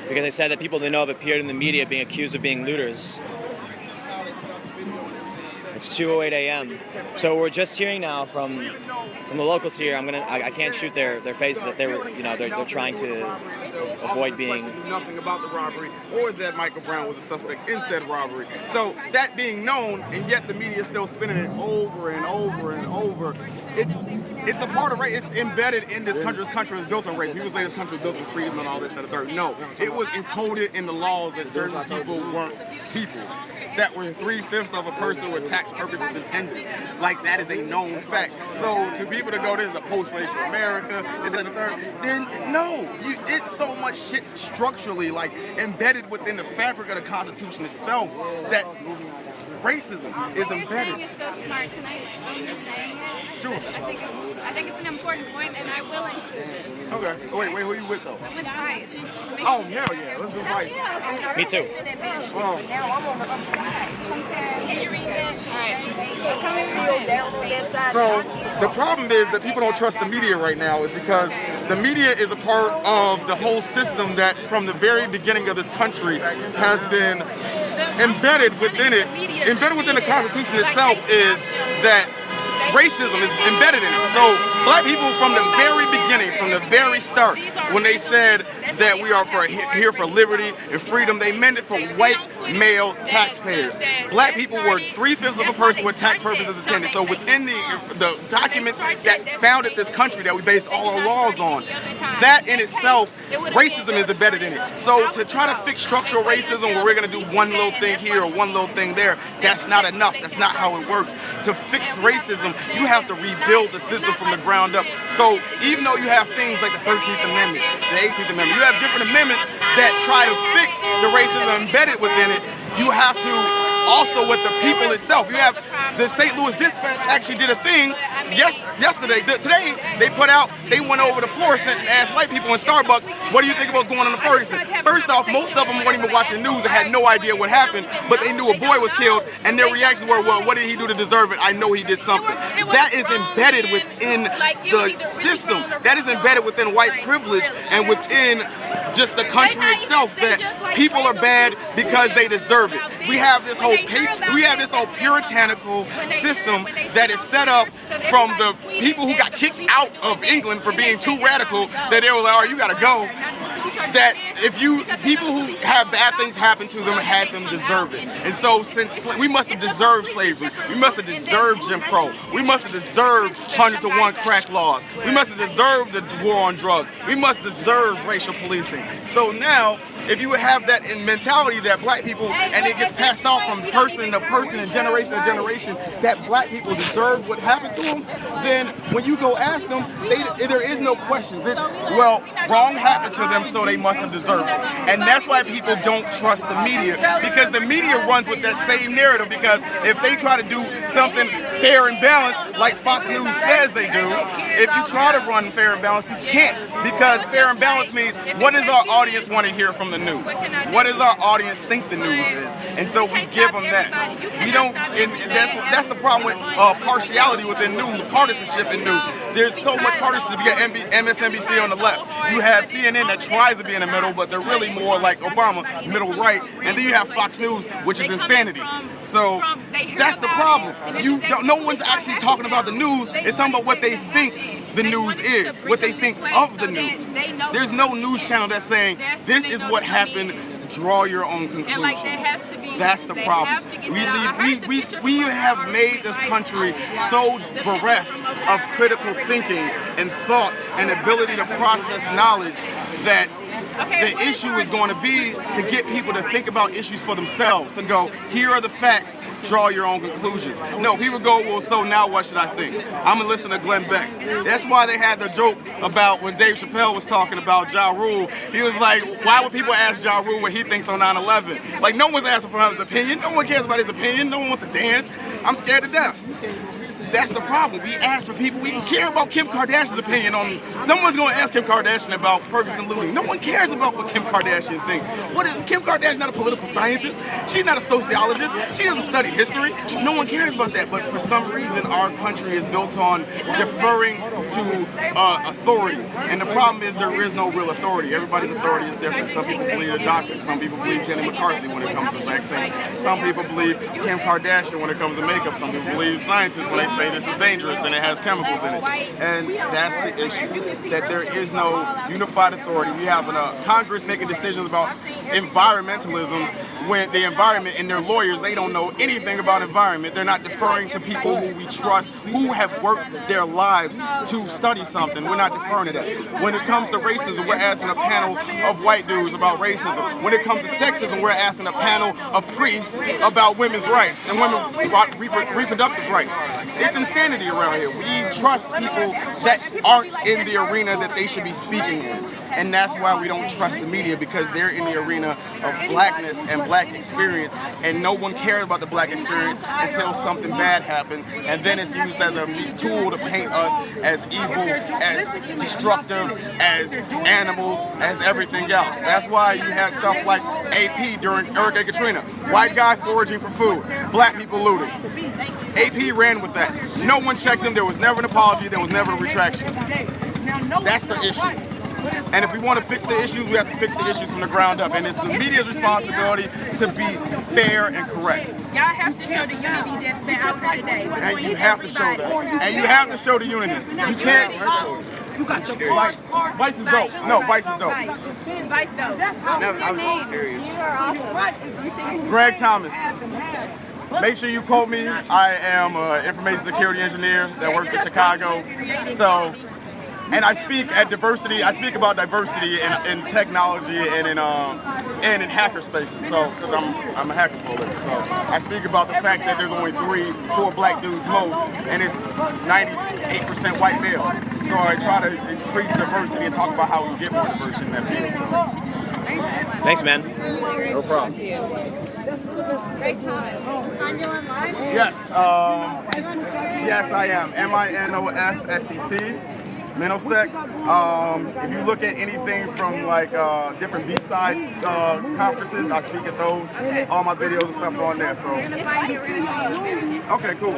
because they said that people they know have appeared in the media being accused of being looters. It's 2:08 a.m. So we're just hearing now from the locals here. I can't shoot their faces that they were they're trying to avoid being. Nothing about the robbery or that Michael Brown was a suspect in said robbery. So that being known, and yet the media is still spinning it over and over and over. It's a part of race. It's embedded in this country. This country is built on race. People say this country is built on freedom and all this and the third. No, it was encoded in the laws that certain people weren't people. That were 3/5 of a person with tax purposes intended. Like, that is a known fact. So to people to go, this is a post-racial America, this and the third, then no, it's so much shit structurally like embedded within the fabric of the Constitution itself that racism is embedded. It's so smart. Can I explain the saying it? Sure. I think it's an important point, and I will include it. Okay. Wait, who are you with though? With Vice. Oh, hell yeah, let's do Vice. Me too. Can you read it? So the problem is that people don't trust the media right now is because the media is a part of the whole system that from the very beginning of this country has been embedded within it. Embedded within the Constitution itself is that racism is embedded in it. So black people from the very beginning, from the very start, when they said that we are here for liberty and freedom, they meant it for white male taxpayers. Black people were 3/5 of a person with tax purposes intended. So within the documents that founded this country that we base all our laws on, that in itself, racism is embedded in it. So to try to fix structural racism where we're going to do one little thing here or one little thing there, that's not enough. That's not how it works. To fix racism, you have to rebuild the system from the ground up. So even though you have things like the 13th Amendment, the 18th Amendment, you have different amendments that try to fix the racism embedded within it, you have to also with the people itself. You have the St. Louis Dispatch actually did a thing yesterday. Today they went over to Florissant and asked white people in Starbucks, what do you think about what's going on in Ferguson? First off, most of them weren't even watching the news and had no idea what happened, but they knew a boy was killed and their reactions were, well, what did he do to deserve it? I know he did something. That is embedded within the system. That is embedded within white privilege and within just the country itself, that people are bad because they deserve it. We have this whole puritanical system that is set up from the people who got kicked out of England for being too radical, that they were like, oh, you gotta go. That people who have bad things happen to them had them deserve it. And so since we must have deserved slavery, we must have deserved Jim Crow, we must have deserved 100-to-1 crack laws, we must have deserved the war on drugs, we must deserve racial policing. So now, if you have that in mentality that black people, and it gets passed off from person to person and generation to generation, that black people deserve what happened to them, then when you go ask them, there is no questions. It's, well, wrong happened to them, so they must have deserved it. And that's why people don't trust the media, because the media runs with that same narrative, because if they try to do something fair and balanced, like Fox News says they do, if you try to run fair and balanced, you can't, because fair and balanced means, what does our audience want to hear from the news? What does our audience think the news is? And so we give them that. We don't, and that's the problem with partiality within news, partisanship in news. There's so much partisanship. You got MSNBC on the left. You have CNN that tries to be in the middle, but they're really more like Obama, middle right. And then you have Fox News, which is insanity. So that's the problem. No one's actually talking about the news. It's talking about what they think the news is, what they think of the news. There's no news channel that's saying, this is what happened, draw your own conclusions. That's the problem. We have made this country so bereft of critical thinking and thought and ability to process knowledge that the issue is going to be to get people to think about issues for themselves and go, here are the facts, draw your own conclusions. No, people go, well, so now what should I think? I'm going to listen to Glenn Beck. That's why they had the joke about when Dave Chappelle was talking about Ja Rule. He was like, why would people ask Ja Rule what he thinks on 9/11? Like, no one's asking for his opinion. No one cares about his opinion. No one wants to dance. I'm scared to death. that's the problem. We ask for people. We care about Kim Kardashian's opinion on. Someone's going to ask Kim Kardashian about Ferguson looting. No one cares about what Kim Kardashian thinks. What is Kim Kardashian? Not a political scientist. She's not a sociologist. She doesn't study history. No one cares about that. But for some reason, our country is built on deferring to authority. And the problem is there is no real authority. Everybody's authority is different. Some people believe a doctor. Some people believe Jenny McCarthy when it comes to vaccines. Some people believe Kim Kardashian when it comes to makeup. Some people believe scientists when they say this is dangerous and it has chemicals in it. And that's the issue, that there is no unified authority. We have Congress making decisions about environmentalism when the environment and their lawyers, they don't know anything about environment. They're not deferring to people who we trust, who have worked their lives to study something. We're not deferring to that. When it comes to racism, we're asking a panel of white dudes about racism. When it comes to sexism, we're asking a panel of priests about women's rights and women's reproductive rights. It's insanity around here. We trust people that aren't in the arena that they should be speaking in. And that's why we don't trust the media, because they're in the arena of blackness and black experience, and no one cares about the black experience until something bad happens, and then it's used as a tool to paint us as evil, as destructive, as animals, as everything else. That's why you had stuff like AP during Hurricane Katrina. White guy foraging for food, black people looting. AP ran with that. No one checked him. There was never an apology. There was never a retraction. That's the issue. And if we want to fix the issues, we have to fix the issues from the ground up. And it's the media's responsibility to be fair and correct. Y'all have to show the unity that's been out there today. And you have to show that. And you have to show the unity. You can't. You got your Vice. Vice is dope. No, Vice is dope. Vice dope. I was curious. You are awesome. Greg Thomas. Make sure you quote me. I am an information security engineer that works in Chicago. So. And I speak at diversity. I speak about diversity in technology and in hacker spaces. So, because I'm a hacker for a living. So, I speak about the fact that there's only 3-4 black dudes most, and it's 98% white males. So I try to increase diversity and talk about how we get more diversity in that field. So. Thanks, man. No problem. Yes. Yes, I am. MINOSSEC. Minosec. If you look at anything from like different B-sides conferences, I speak at those. All my videos and stuff are on there. So. Okay, cool.